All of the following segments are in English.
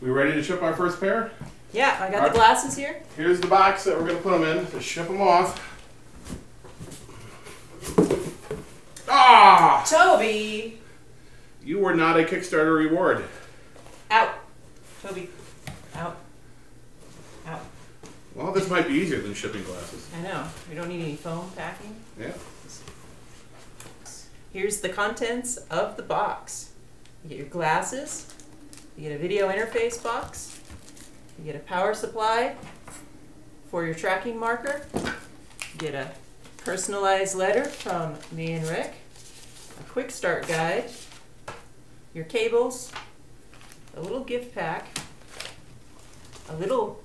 We ready to ship our first pair? Yeah, I got the glasses here. Here's the box that we're going to put them in to ship them off. Ah! Toby! You were not a Kickstarter reward. Out. Toby. Out. Out. Well, this might be easier than shipping glasses. I know. We don't need any foam packing. Yeah. Here's the contents of the box. You get your glasses. You get a video interface box. You get a power supply for your tracking marker. You get a personalized letter from me and Rick. A quick start guide. Your cables. A little gift pack. A little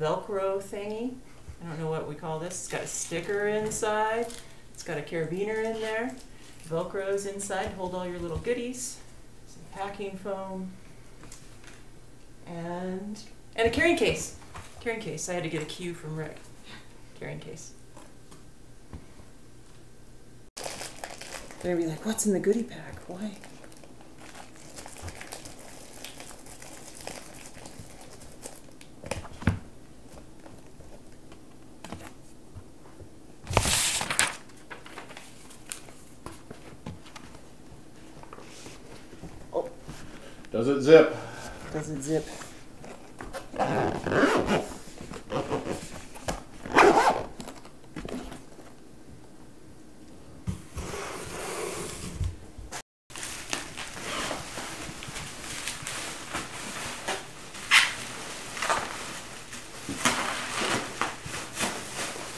Velcro thingy. I don't know what we call this. It's got a sticker inside. It's got a carabiner in there. Velcro's inside to hold all your little goodies. Some packing foam. And a carrying case. Carrying case. I had to get a cue from Rick. Carrying case. They're gonna be like, what's in the goodie pack? Why? Oh. Does it zip? Does it zip?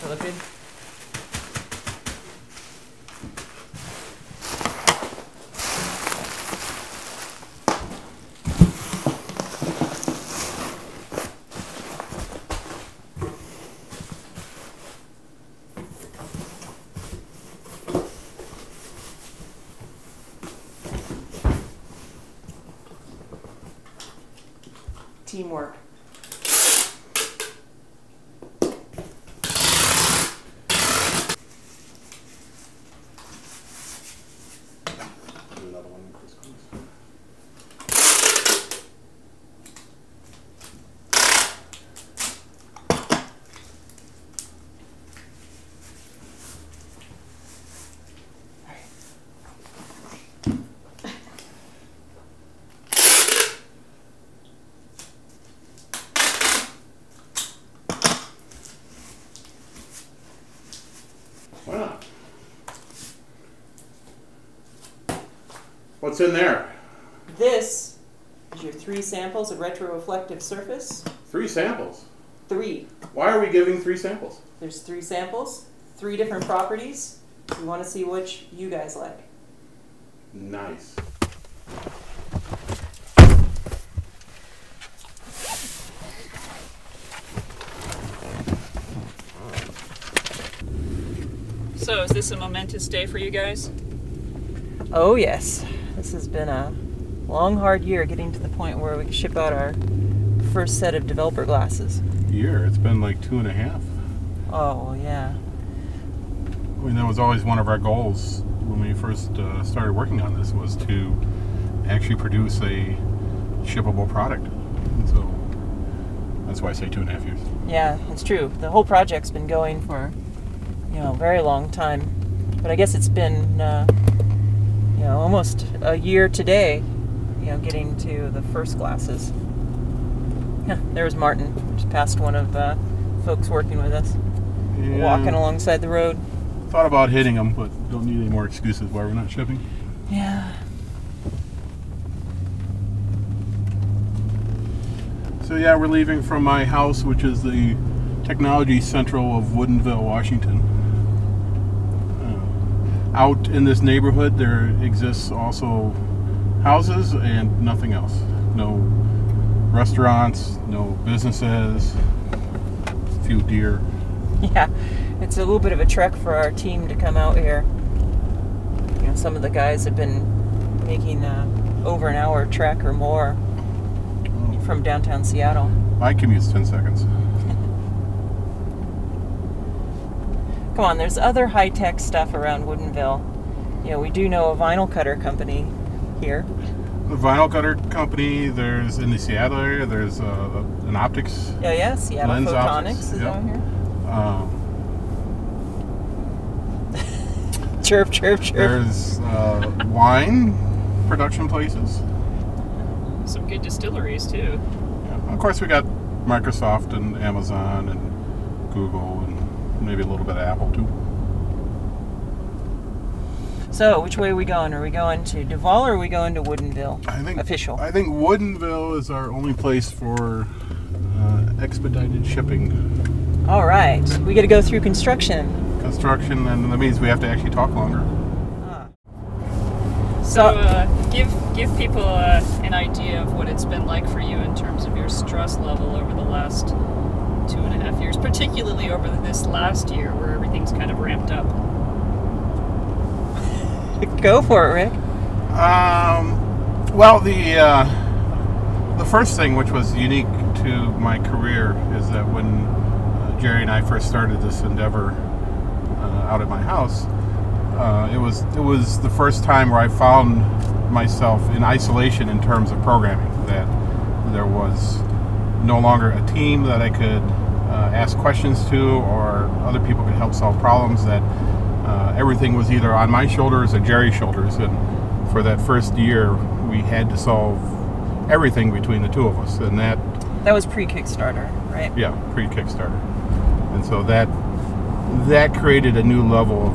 That look good? Teamwork. Another one. Why not? What's in there? This is your 3 samples of retroreflective surface. 3 samples. 3. Why are we giving 3 samples? There's 3 samples, 3 different properties. We want to see which you guys like. Nice. So is this a momentous day for you guys? Oh yes, this has been a long, hard year getting to the point where we can ship out our first set of developer glasses. It's been like 2.5. Oh yeah. I mean, that was always one of our goals when we first started working on this, was to actually produce a shippable product. And so that's why I say 2.5 years. Yeah, it's true. The whole project's been going for, a very long time. But I guess it's been, almost a year today, getting to the first glasses. Yeah, there was Martin, just past one of folks working with us, walking alongside the road. Thought about hitting them, but don't need any more excuses why we're not shipping. Yeah. So yeah, we're leaving from my house, which is the technology central of Woodinville, Washington. Out in this neighborhood, there exists also houses and nothing else. No restaurants, no businesses, a few deer. Yeah, it's a little bit of a trek for our team to come out here. Some of the guys have been making over an hour trek or more from downtown Seattle. My commute's 10 seconds. Come on, there's other high-tech stuff around Woodinville. We do know a vinyl cutter company here. The vinyl cutter company. There's in the Seattle area. There's an optics. Oh yeah, Seattle Lens Photonics optics, is yep. on here. Um, Chirp, chirp, chirp. there's wine production places. Some good distilleries too. Yeah. Of course, we got Microsoft and Amazon and Google and maybe a little bit of Apple too. So, which way are we going? Are we going to Duval or are we going to Woodinville? I think Official. I think Woodinville is our only place for expedited shipping. All right. We got to go through construction. Construction, and that means we have to actually talk longer. So give people an idea of what it's been like for you in terms of your stress level over the last 2.5 years, particularly over this last year where everything's kind of ramped up. Go for it, Rick. Well, the first thing which was unique to my career is that when Jeri and I first started this endeavor out at my house, it was the first time where I found myself in isolation in terms of programming. That there was no longer a team that I could ask questions to, or other people could help solve problems. That everything was either on my shoulders or Jeri's shoulders, and for that first year, we had to solve everything between the two of us, and that was pre-Kickstarter, right? Yeah, pre-Kickstarter, and so that created a new level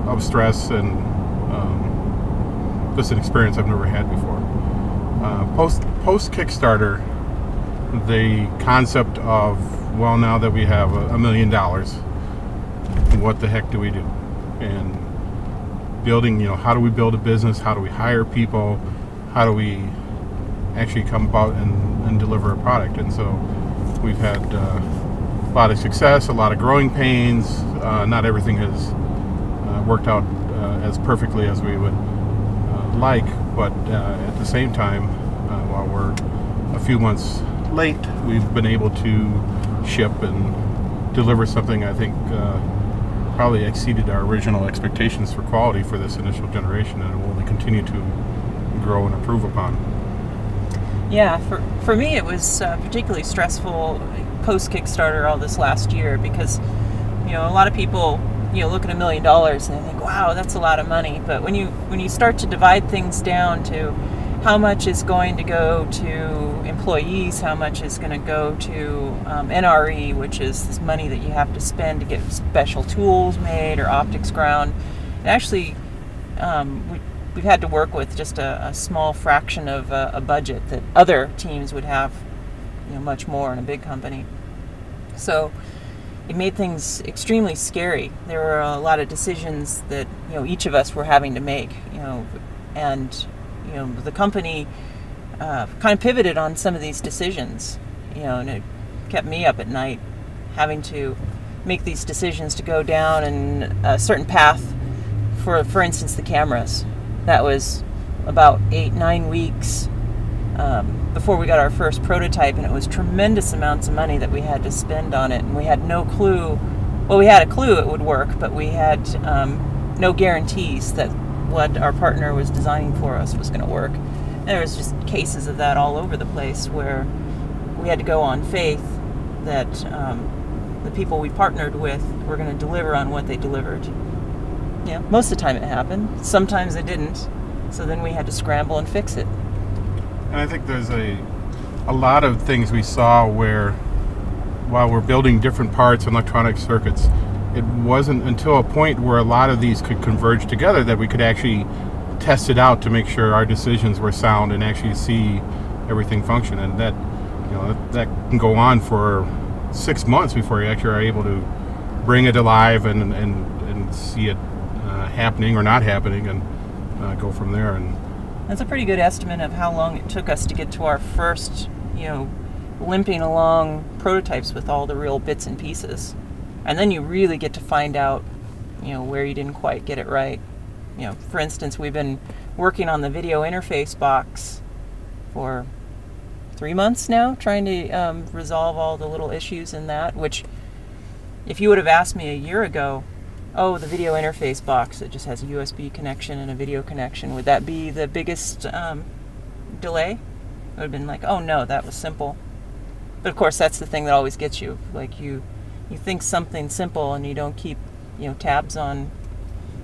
of stress and just an experience I've never had before. Post Kickstarter, the concept of, well, now that we have $1 million, what the heck do we do? And building, how do we build a business? How do we hire people? How do we actually come about and deliver a product? And so we've had a lot of success, a lot of growing pains. Not everything has worked out as perfectly as we would like, but at the same time, while we're a few months late, we've been able to ship and deliver something I think probably exceeded our original expectations for quality for this initial generation, and it will only continue to grow and improve upon. Yeah, for me it was particularly stressful post Kickstarter all this last year because a lot of people look at $1 million and they think, wow, that's a lot of money. But when you start to divide things down to how much is going to go to employees, how much is going to go to NRE, which is this money that you have to spend to get special tools made or optics ground, and actually we've had to work with just a small fraction of a budget that other teams would have much more in a big company. So it made things extremely scary. There were a lot of decisions that each of us were having to make, and the company kind of pivoted on some of these decisions, and it kept me up at night having to make these decisions to go down in a certain path. For instance, the cameras. That was about 8-9 weeks before we got our first prototype, and it was tremendous amounts of money that we had to spend on it, and we had no clue. Well, we had a clue it would work, but we had no guarantees that what our partner was designing for us was going to work. And there was just cases of that all over the place where we had to go on faith that the people we partnered with were going to deliver on what they delivered. Most of the time it happened. Sometimes it didn't. So then we had to scramble and fix it. And I think there's a lot of things we saw where, while we're building different parts and electronic circuits, it wasn't until a point where a lot of these could converge together that we could actually test it out to make sure our decisions were sound and actually see everything function. And that that can go on for 6 months before you actually are able to bring it alive and see it happening or not happening, and go from there. And that's a pretty good estimate of how long it took us to get to our first, limping along prototypes with all the real bits and pieces. And then you really get to find out, where you didn't quite get it right. For instance, we've been working on the video interface box for 3 months now, trying to resolve all the little issues in that, which if you would have asked me a year ago, oh, the video interface box that just has a USB connection and a video connection, would that be the biggest delay, it would have been like, oh no, that was simple. But of course, that's the thing that always gets you. Like you think something simple and you don't keep, tabs on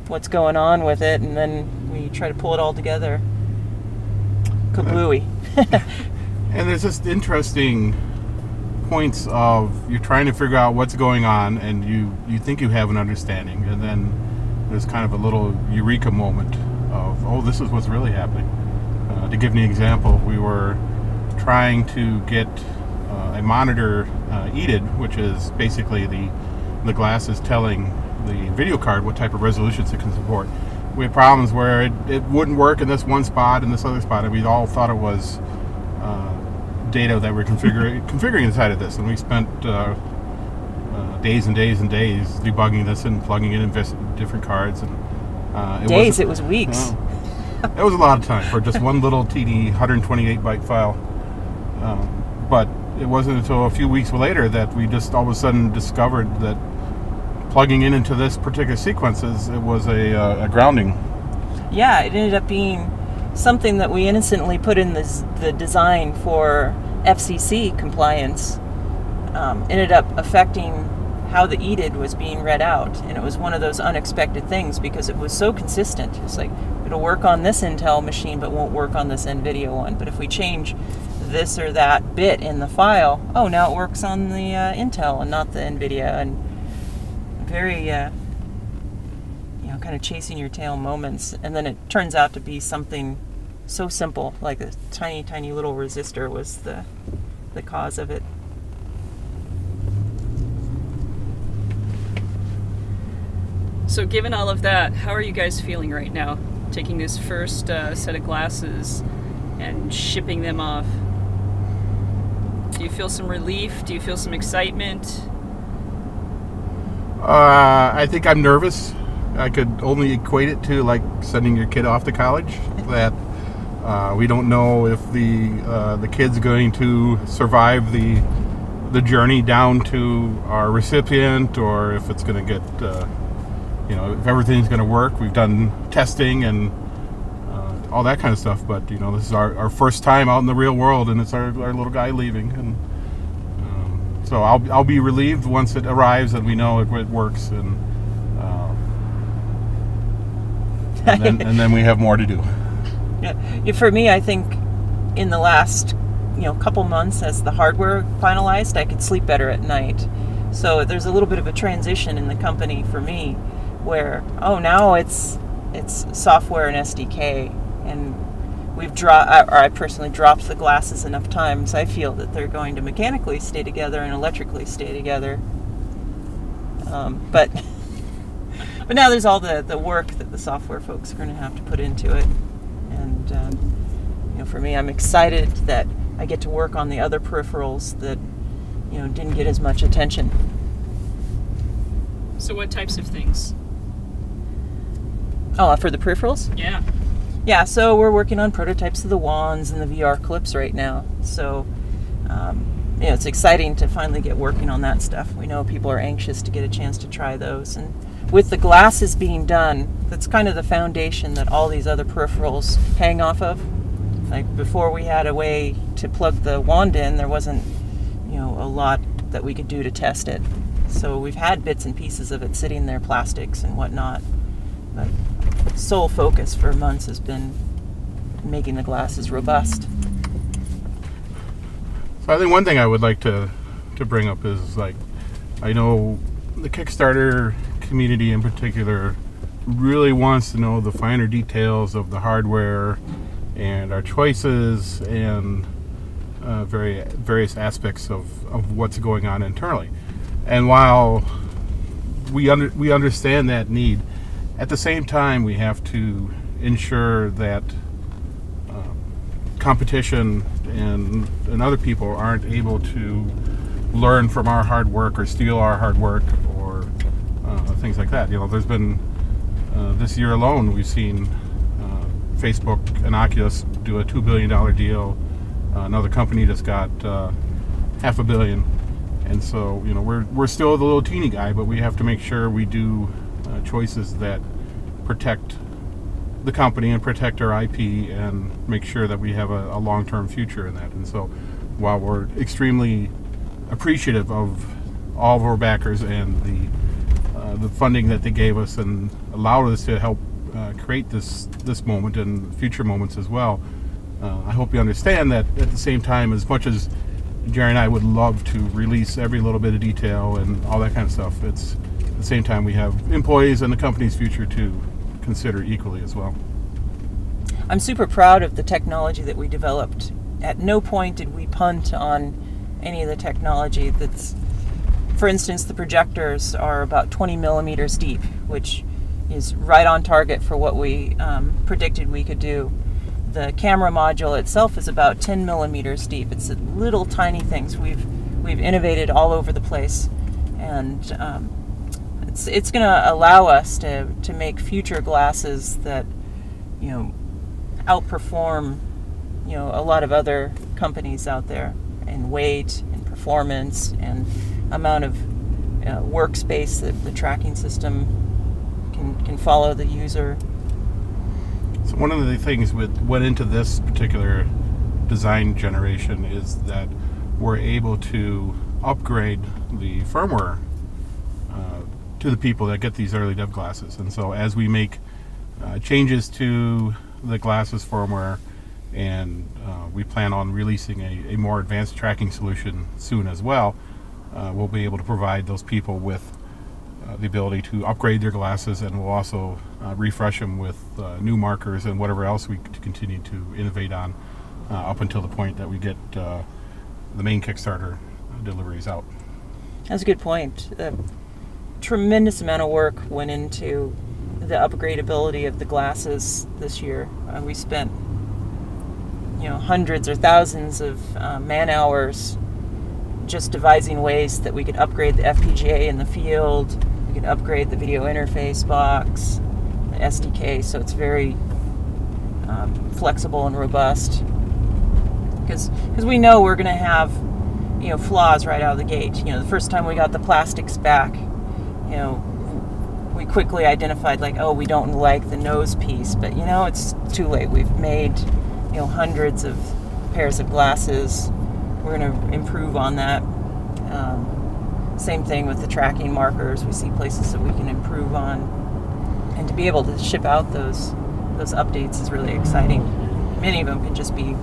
what's going on with it, and then when you try to pull it all together, kablooey. And there's just interesting points of you're trying to figure out what's going on, and you think you have an understanding, and then there's kind of a little eureka moment of, oh, this is what's really happening. To give you an example, we were trying to get a monitor EDID, which is basically the glasses telling the video card what type of resolutions it can support. We had problems where it wouldn't work in this one spot and this other spot, and we all thought it was data that we're configuring inside of this, and we spent days and days and days debugging this and plugging it in different cards. And it was weeks. It was a lot of time for just one little teeny 128 byte file. But it wasn't until a few weeks later that we just all of a sudden discovered that plugging in into this particular sequences, it was a grounding. Yeah, it ended up being something that we innocently put in the design for FCC compliance. Ended up affecting how the EDID was being read out, and it was one of those unexpected things because it was so consistent. It's like, it'll work on this Intel machine but won't work on this NVIDIA one, but if we change this or that bit in the file, oh, now it works on the Intel and not the NVIDIA. And very kind of chasing your tail moments, and then it turns out to be something so simple, like a tiny little resistor was the cause of it. So given all of that, how are you guys feeling right now, taking this first set of glasses and shipping them off? Do you feel some relief? Do you feel some excitement? I think I'm nervous. I could only equate it to like sending your kid off to college. That we don't know if the kid's going to survive the journey down to our recipient, or if it's going to get if everything's going to work. We've done testing and all that kind of stuff, but this is our first time out in the real world, and it's our little guy leaving, and so I'll be relieved once it arrives and we know it works, and then we have more to do. Yeah, for me, I think in the last couple months, as the hardware finalized, I could sleep better at night. So there's a little bit of a transition in the company for me, where now it's software and SDK, and I personally dropped the glasses enough times. I feel that they're going to mechanically stay together and electrically stay together. But now there's all the work that the software folks are going to have to put into it. And for me, I'm excited that I get to work on the other peripherals that didn't get as much attention. So what types of things? Oh, for the peripherals? Yeah. Yeah, so we're working on prototypes of the wands and the VR clips right now. So, it's exciting to finally get working on that stuff. We know people are anxious to get a chance to try those. And with the glasses being done, that's kind of the foundation that all these other peripherals hang off of. Like before we had a way to plug the wand in, there wasn't, a lot that we could do to test it. So we've had bits and pieces of it sitting there, plastics and whatnot. But sole focus for months has been making the glasses robust. So I think one thing I would like to bring up is, like, I know the Kickstarter community in particular really wants to know the finer details of the hardware and our choices and various aspects of what's going on internally. And while we understand that need, at the same time we have to ensure that competition and other people aren't able to learn from our hard work or steal our hard work or things like that. There's been this year alone we've seen Facebook and Oculus do a $2 billion deal. Another company just got $500 million. And so, we're still the little teeny guy, but we have to make sure we do choices that protect the company and protect our IP and make sure that we have a long-term future in that. And so while we're extremely appreciative of all of our backers and the funding that they gave us and allowed us to help create this moment and future moments as well, I hope you understand that at the same time, as much as Jeri and I would love to release every little bit of detail and all that kind of stuff, it's at the same time we have employees and the company's future to consider equally as well. I'm super proud of the technology that we developed. At no point did we punt on any of the technology. That's, for instance, the projectors are about 20 millimeters deep, which is right on target for what we predicted we could do. The camera module itself is about 10 millimeters deep. It's little tiny things. We've innovated all over the place, and it's going to allow us to make future glasses that, you know, outperform, you know, a lot of other companies out there in weight and performance and amount of workspace that the tracking system can follow the user. So one of the things that went into this particular design generation is that we're able to upgrade the firmware to the people that get these early dev glasses. And so as we make changes to the glasses firmware, and we plan on releasing a more advanced tracking solution soon as well, we'll be able to provide those people with the ability to upgrade their glasses, and we'll also refresh them with new markers and whatever else we continue to innovate on up until the point that we get the main Kickstarter deliveries out. That's a good point. A tremendous amount of work went into the upgradability of the glasses this year. We spent, you know, hundreds or thousands of man hours just devising ways that we could upgrade the FPGA in the field. We could upgrade the video interface box, the SDK, so it's very flexible and robust. Because we know we're going to have, you know, flaws right out of the gate. You know, the first time we got the plastics back, you know, we quickly identified, like, oh, we don't like the nose piece, but, you know, it's too late. We've made, you know, hundreds of pairs of glasses. We're going to improve on that. Same thing with the tracking markers. We see places that we can improve on, and to be able to ship out those updates is really exciting. Many of them can just be, you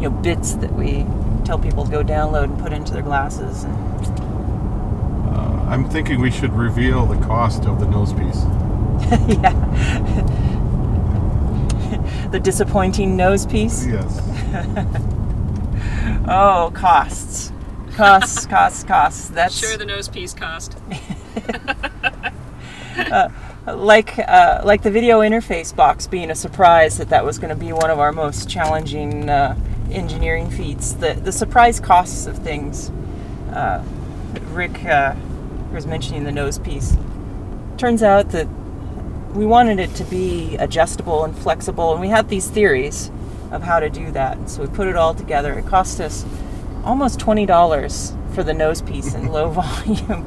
know, bits that we tell people to go download and put into their glasses. I'm thinking we should reveal the cost of the nose piece. Yeah. The disappointing nose piece? Yes. Oh, costs. Costs. That's Sure, the nose piece cost. Like the video interface box being a surprise that was going to be one of our most challenging engineering feats. The surprise costs of things. Rick was mentioning the nose piece. Turns out that we wanted it to be adjustable and flexible, and we had these theories of how to do that. So we put it all together. It cost us almost $20 for the nose piece in low volume,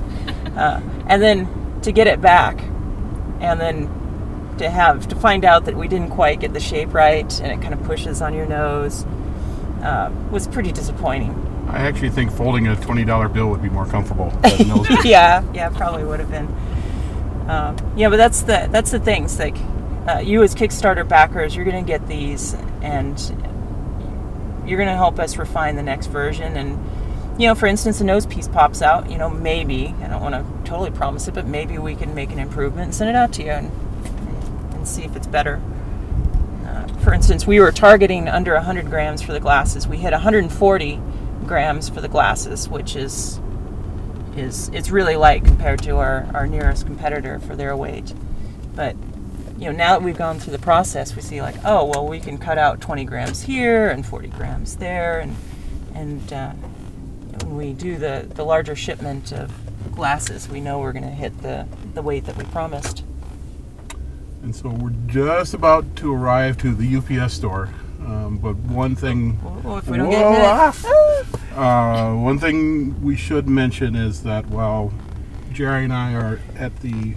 and then to get it back, and then to find out that we didn't quite get the shape right, and it kind of pushes on your nose, was pretty disappointing. I actually think folding a $20 bill would be more comfortable than nose piece. Yeah, probably would have been. Yeah, but that's the things, like you as Kickstarter backers, you're going to get these, and you're going to help us refine the next version. And, you know, for instance, a nose piece pops out, you know, maybe, I don't want to totally promise it, but maybe we can make an improvement and send it out to you and see if it's better. For instance, we were targeting under 100 grams for the glasses. We hit 140 grams for the glasses, which is it's really light compared to our nearest competitor for their weight. But, you know, now that we've gone through the process, we see, like, oh, well, we can cut out 20 grams here and 40 grams there, and when we do the larger shipment of glasses, we know we're going to hit the weight that we promised. And so we're just about to arrive to the UPS store. But one thing, if we don't get hit. One thing we should mention is that while Jeri and I are at the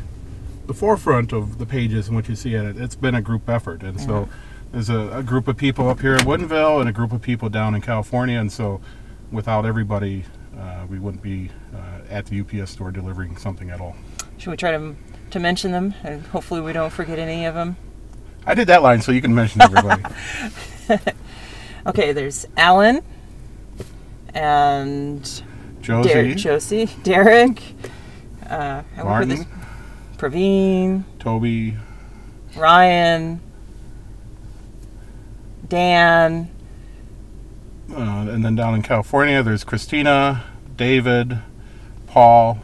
the forefront of the pages and what you see at it. It's been a group effort, and so there's a group of people up here in Woodinville and a group of people down in California, and so without everybody, we wouldn't be at the UPS store delivering something at all. Should we try to mention them, and hopefully we don't forget any of them? I did that line, so you can mention everybody. Okay, there's Alan and Josie, Derek, Martin, Praveen, Toby, Ryan, Dan, and then down in California, there's Christina, David, Paul,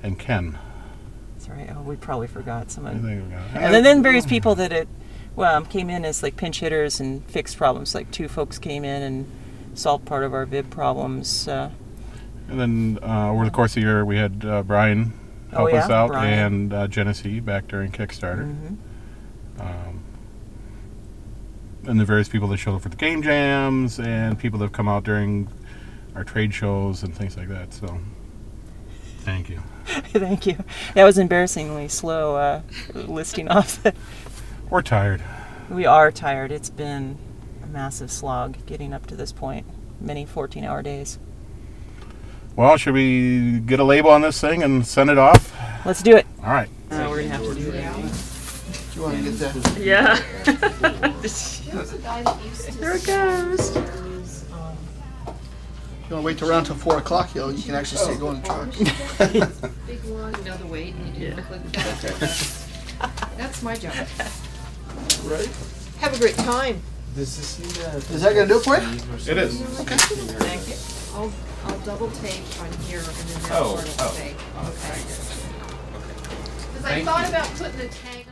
and Ken. That's right. Oh, we probably forgot I someone. think we got it. And then various people that came in as like pinch hitters and fixed problems. Like 2 folks came in and solved part of our VIB problems. And then over the course of the year, we had Brian help us out, Brian. and Genesee back during Kickstarter. And the various people that showed up for the game jams, and people that have come out during our trade shows and things like that. So, thank you. Thank you. That was embarrassingly slow listing off. We're tired. We are tired. It's been a massive slog getting up to this point. Many 14-hour days. Well, should we get a label on this thing and send it off? Let's do it. All right. We're going to have to do it. Do you want to get that? Yeah. There it goes. You want to wait till around till 4 o'clock, you can actually see it going in the truck. Big long, you know the weight, and you look like that's my job. Right? Have a great time. Is that going to do it for you? It is. Thank you. I'll double tape on here, and then that part will stay. Okay. Because I thought about putting a tag.